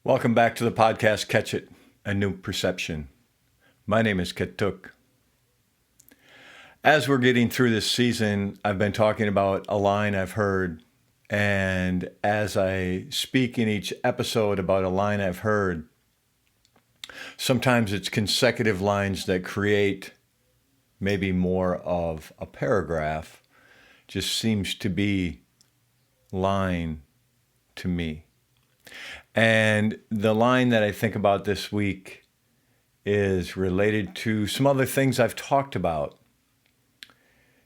Welcome back to the podcast, Catch It, A New Perception. My name is Ketuk. As we're getting through this season, I've been talking about a line I've heard, and as I speak in each episode about a line I've heard, sometimes it's consecutive lines that create maybe more of a paragraph, just seems to be line to me. And the line that I think about this week is related to some other things I've talked about.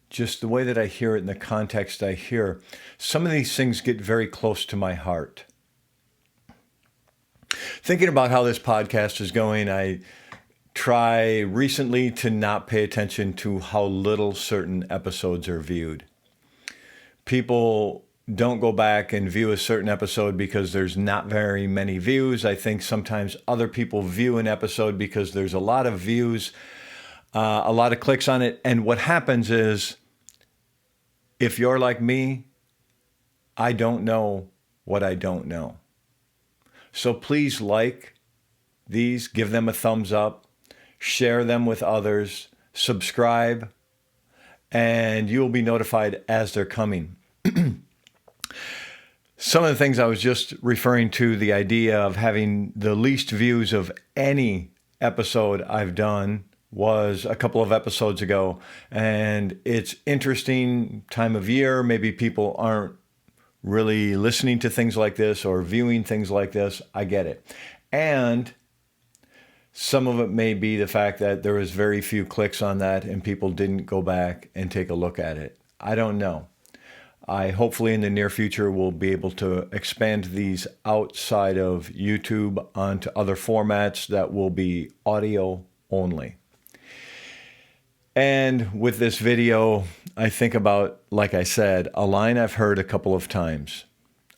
Just the way that I hear it in the context I hear. Some of these things get very close to my heart. Thinking about how this podcast is going, I try recently to not pay attention to how little certain episodes are viewed. People don't go back and view a certain episode because there's not very many views. I think sometimes other people view an episode because there's a lot of views, a lot of clicks on it. And what happens is, if you're like me, I don't know what I don't know. So please like these, give them a thumbs up, share them with others, subscribe, and you will be notified as they're coming. Some of the things I was just referring to, the idea of having the least views of any episode I've done was a couple of episodes ago. And it's interesting time of year. Maybe people aren't really listening to things like this or viewing things like this. I get it. And some of it may be the fact that there was very few clicks on that and people didn't go back and take a look at it. I don't know. I hopefully in the near future will be able to expand these outside of YouTube onto other formats that will be audio only. And with this video, I think about, like I said, a line I've heard a couple of times.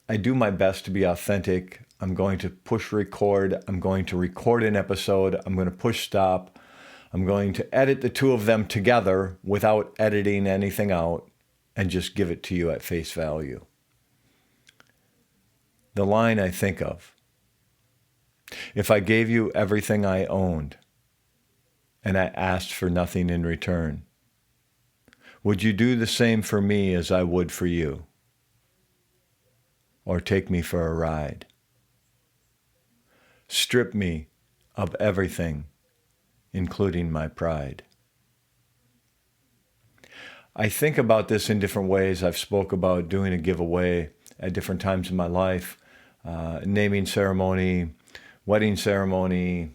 I do my best to be authentic. I'm going to push record. I'm going to record an episode. I'm going to push stop. I'm going to edit the two of them together without editing anything out, and just give it to you at face value. The line I think of: if I gave you everything I owned and I asked for nothing in return, would you do the same for me as I would for you? Or take me for a ride? Strip me of everything, including my pride. I think about this in different ways. I've spoke about doing a giveaway at different times in my life, naming ceremony, wedding ceremony,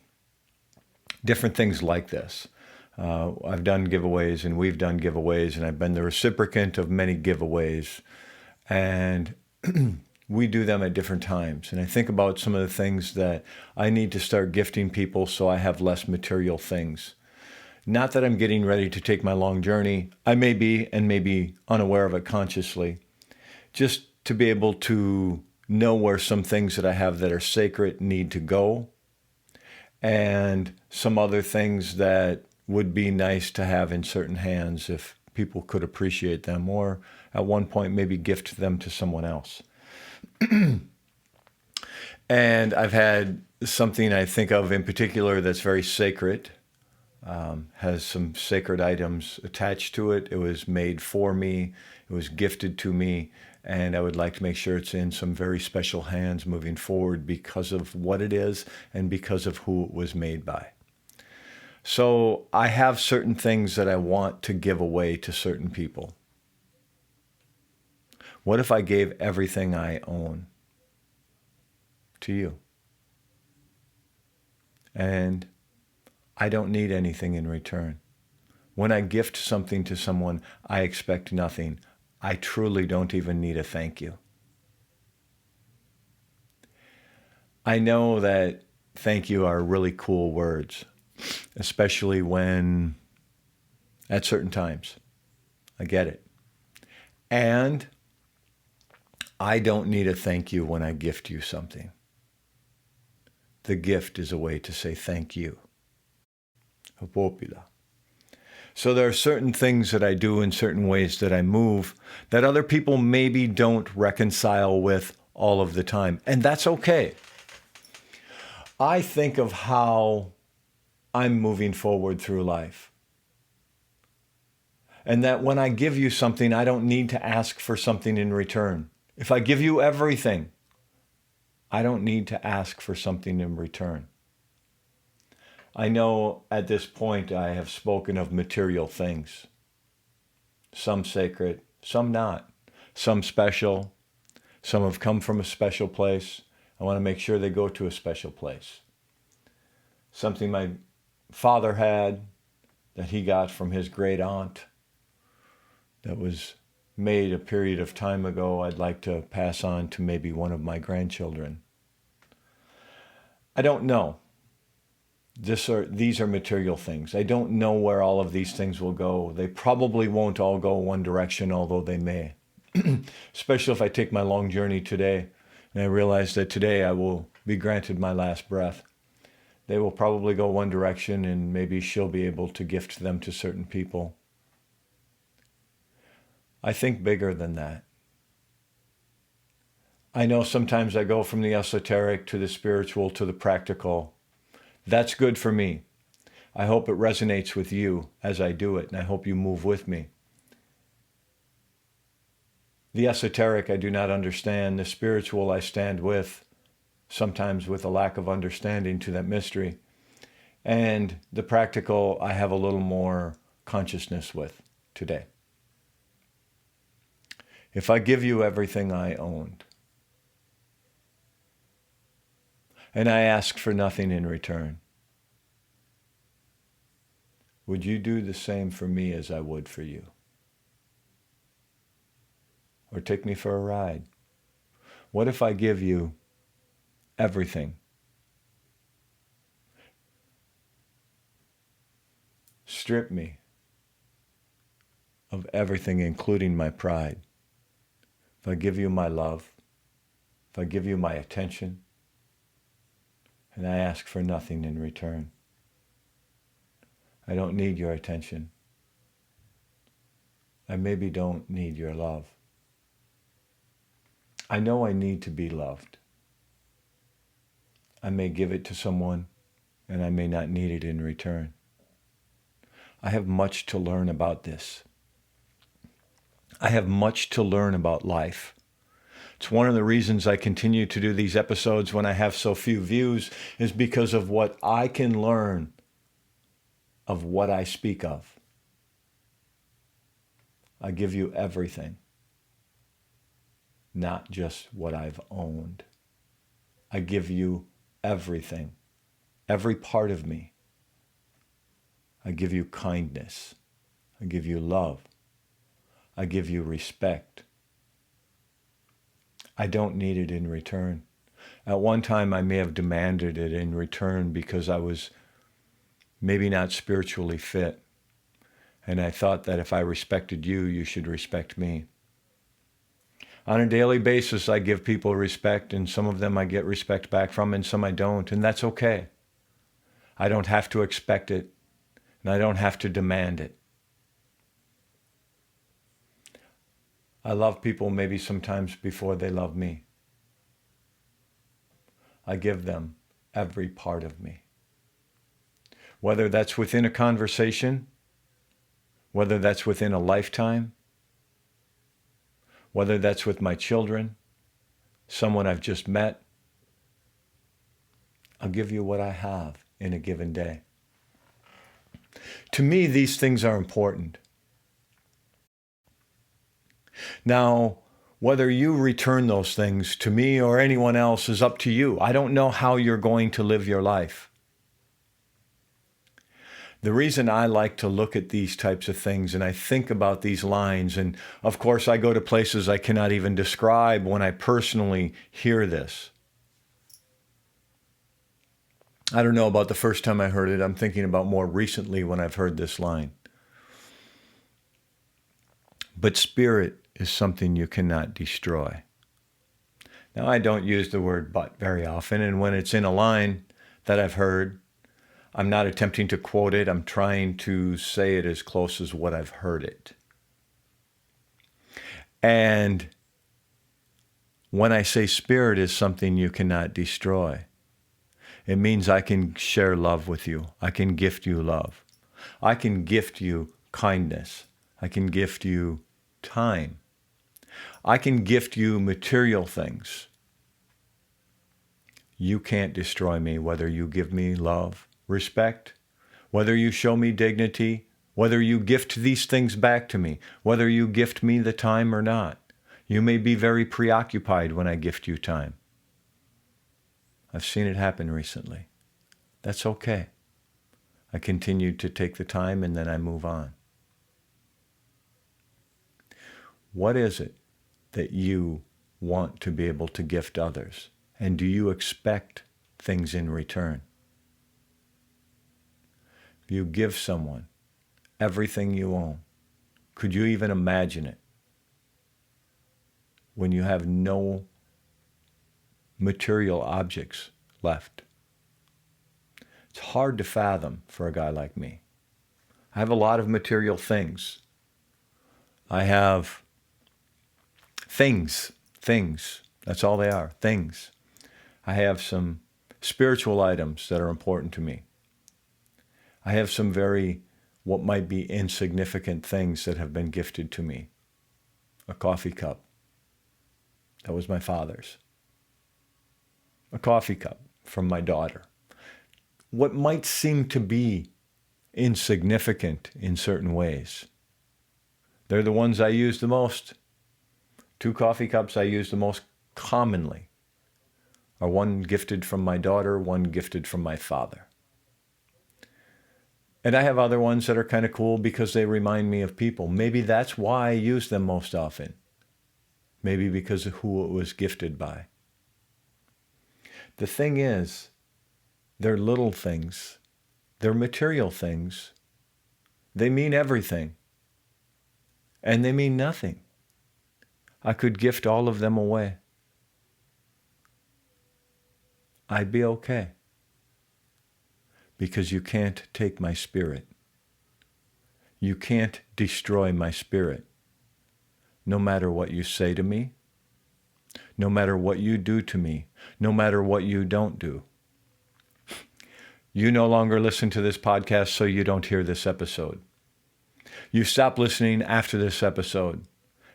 different things like this. I've done giveaways and we've done giveaways, and I've been the recipient of many giveaways, and we do them at different times. And I think about some of the things that I need to start gifting people so I have less material things. Not that I'm getting ready to take my long journey. I may be, and may be unaware of it consciously. Just to be able to know where some things that I have that are sacred need to go, and some other things that would be nice to have in certain hands if people could appreciate them, or at one point maybe gift them to someone else. And I've had something I think of in particular that's very sacred. Has some sacred items attached to it. It was made for me. It was gifted to me. And I would like to make sure it's in some very special hands moving forward because of what it is and because of who it was made by. So I have certain things that I want to give away to certain people. What if I gave everything I own to you? And I don't need anything in return. When I gift something to someone, I expect nothing. I truly don't even need a thank you. I know that thank you are really cool words, especially when at certain times. I get it. And I don't need a thank you when I gift you something. The gift is a way to say thank you. Popular. So there are certain things that I do in certain ways that I move that other people maybe don't reconcile with all of the time. And that's okay. I think of how I'm moving forward through life. And that when I give you something, I don't need to ask for something in return. If I give you everything, I don't need to ask for something in return. I know at this point I have spoken of material things. Some sacred, some not. Some special. Some have come from a special place. I want to make sure they go to a special place. Something my father had that he got from his great aunt that was made a period of time ago, I'd like to pass on to maybe one of my grandchildren. I don't know. These are material things. I don't know where all of these things will go. They probably won't all go one direction, although they may. Especially if I take my long journey today and I realize that today I will be granted my last breath. They will probably go one direction, and maybe she'll be able to gift them to certain people. I think bigger than that. I know sometimes I go from the esoteric to the spiritual to the practical. That's good for me. I hope it resonates with you as I do it, and I hope you move with me. The esoteric I do not understand. The spiritual I stand with, sometimes with a lack of understanding to that mystery. And the practical I have a little more consciousness with today. If I give you everything I owned, and I ask for nothing in return, would you do the same for me as I would for you? Or take me for a ride? What if I give you everything? Strip me of everything, including my pride. If I give you my love, if I give you my attention, and I ask for nothing in return. I don't need your attention. I maybe don't need your love. I know I need to be loved. I may give it to someone, and I may not need it in return. I have much to learn about this. I have much to learn about life. It's one of the reasons I continue to do these episodes when I have so few views, is because of what I can learn of what I speak of. I give you everything, not just what I've owned. I give you everything, every part of me. I give you kindness. I give you love. I give you respect. I don't need it in return. At one time, I may have demanded it in return because I was maybe not spiritually fit. And I thought that if I respected you, you should respect me. On a daily basis, I give people respect, and some of them I get respect back from, and some I don't, and that's okay. I don't have to expect it, and I don't have to demand it. I love people maybe sometimes before they love me. I give them every part of me. Whether that's within a conversation, whether that's within a lifetime, whether that's with my children, someone I've just met, I'll give you what I have in a given day. To me, these things are important. Now, whether you return those things to me or anyone else is up to you. I don't know how you're going to live your life. The reason I like to look at these types of things and I think about these lines, and of course I go to places I cannot even describe when I personally hear this. I don't know about the first time I heard it. I'm thinking about more recently when I've heard this line. But spirit is something you cannot destroy. Now, I don't use the word but very often, and when it's in a line that I've heard, I'm not attempting to quote it. I'm trying to say it as close as what I've heard it. And when I say spirit is something you cannot destroy, It means I can share love with you. I can gift you love. I can gift you kindness. I can gift you time. I can gift you material things. You can't destroy me whether you give me love, respect, whether you show me dignity, whether you gift these things back to me, whether you gift me the time or not. You may be very preoccupied when I gift you time. I've seen it happen recently. That's okay. I continue to take the time and then I move on. What is it that you want to be able to gift others? And do you expect things in return? If you give someone everything you own, could you even imagine it? When you have no material objects left. It's hard to fathom for a guy like me. I have a lot of material things. I have things. That's all they are, things. I have some spiritual items that are important to me. I have some what might be insignificant things that have been gifted to me. A coffee cup. That was my father's. A coffee cup from my daughter. What might seem to be insignificant in certain ways, they're the ones I use the most. 2 coffee cups I use the most commonly are one gifted from my daughter, one gifted from my father. And I have other ones that are kind of cool because they remind me of people. Maybe that's why I use them most often. Maybe because of who it was gifted by. The thing is, they're little things. They're material things. They mean everything. And they mean nothing. I could gift all of them away. I'd be okay. Because you can't take my spirit. You can't destroy my spirit. No matter what you say to me, no matter what you do to me, no matter what you don't do. You no longer listen to this podcast so you don't hear this episode. You stop listening after this episode,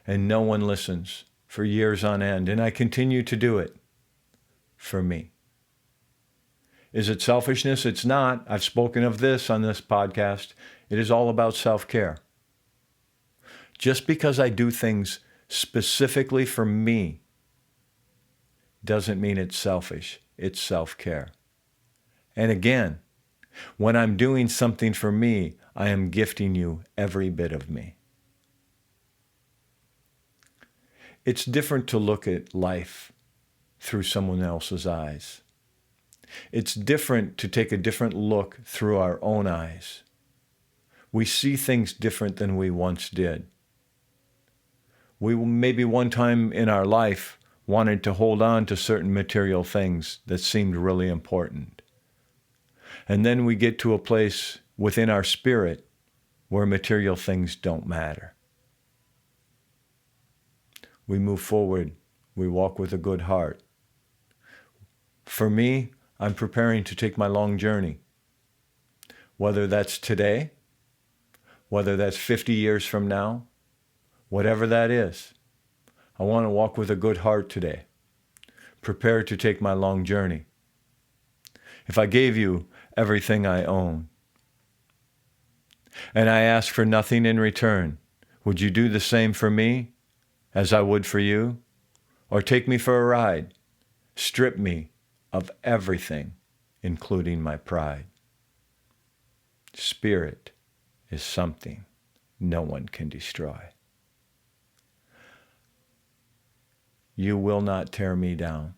and no one listens for years on end, and I continue to do it for me. Is it selfishness? It's not. I've spoken of this on this podcast. It is all about self-care. Just because I do things specifically for me doesn't mean it's selfish. It's self-care. And again, when I'm doing something for me, I am gifting you every bit of me. It's different to look at life through someone else's eyes. It's different to take a different look through our own eyes. We see things different than we once did. We maybe one time in our life wanted to hold on to certain material things that seemed really important. And then we get to a place within our spirit where material things don't matter. We move forward. We walk with a good heart. For me, I'm preparing to take my long journey. Whether that's today, whether that's 50 years from now, whatever that is, I want to walk with a good heart today. Prepare to take my long journey. If I gave you everything I own, and I ask for nothing in return, would you do the same for me as I would for you? Or take me for a ride, strip me of everything, including my pride? Spirit is something no one can destroy. You will not tear me down.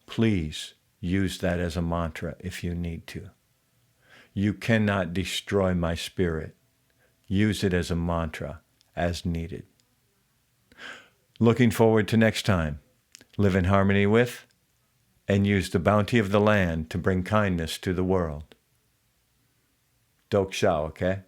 Please use that as a mantra if you need to. You cannot destroy my spirit. Use it as a mantra as needed. Looking forward to next time. Live in harmony with and use the bounty of the land to bring kindness to the world. Dok Shao, okay?